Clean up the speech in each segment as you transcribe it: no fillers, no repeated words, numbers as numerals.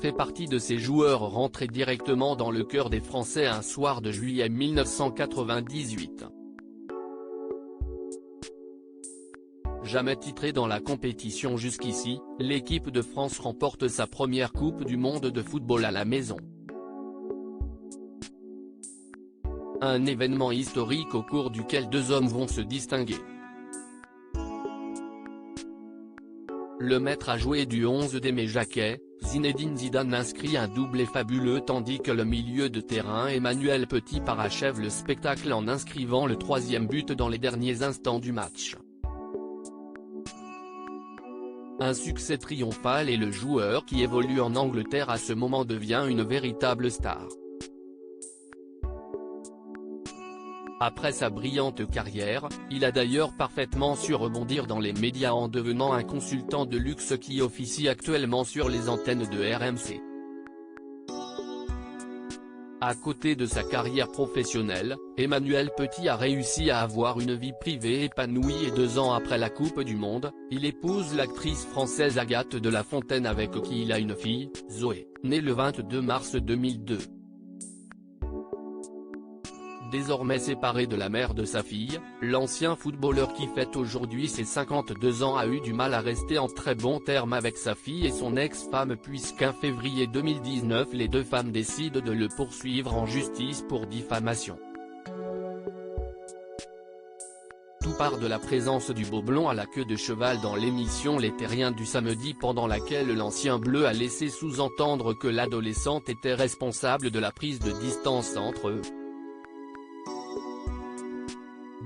fait partie de ces joueurs rentrés directement dans le cœur des Français un soir de juillet 1998. Jamais titrée dans la compétition jusqu'ici, l'équipe de France remporte sa première Coupe du monde de football à la maison. Un événement historique au cours duquel deux hommes vont se distinguer. Le maître à jouer du 11 d'Aimé Jacquet, Zinedine Zidane inscrit un doublé fabuleux tandis que le milieu de terrain Emmanuel Petit parachève le spectacle en inscrivant le troisième but dans les derniers instants du match. Un succès triomphal et le joueur qui évolue en Angleterre à ce moment devient une véritable star. Après sa brillante carrière, il a d'ailleurs parfaitement su rebondir dans les médias en devenant un consultant de luxe qui officie actuellement sur les antennes de RMC. À côté de sa carrière professionnelle, Emmanuel Petit a réussi à avoir une vie privée épanouie et 2 ans après la Coupe du Monde, il épouse l'actrice française Agathe de la Fontaine avec qui il a une fille, Zoé, née le 22 mars 2002. Désormais séparé de la mère de sa fille, l'ancien footballeur qui fête aujourd'hui ses 52 ans a eu du mal à rester en très bons termes avec sa fille et son ex-femme puisqu'en février 2019 les deux femmes décident de le poursuivre en justice pour diffamation. Tout part de la présence du beau blond à la queue de cheval dans l'émission Les Terriens du samedi pendant laquelle l'ancien bleu a laissé sous-entendre que l'adolescente était responsable de la prise de distance entre eux.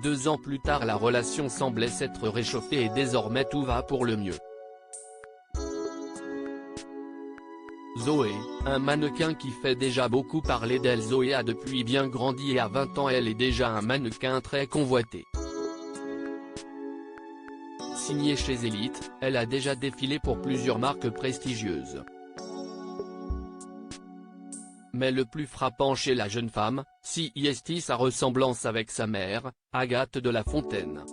2 ans plus tard la relation semblait s'être réchauffée et désormais tout va pour le mieux. Zoé, un mannequin qui fait déjà beaucoup parler d'elle. Zoé a depuis bien grandi et à 20 ans elle est déjà un mannequin très convoité. Signée chez Elite, elle a déjà défilé pour plusieurs marques prestigieuses. Mais le plus frappant chez la jeune femme, c'est sa ressemblance avec sa mère, Agathe de la Fontaine.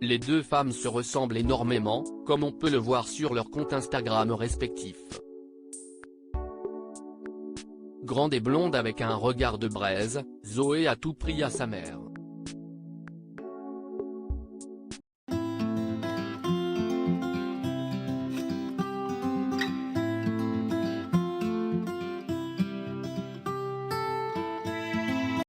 Les deux femmes se ressemblent énormément, comme on peut le voir sur leurs comptes Instagram respectifs. Grande et blonde avec un regard de braise, Zoé a tout pris à sa mère.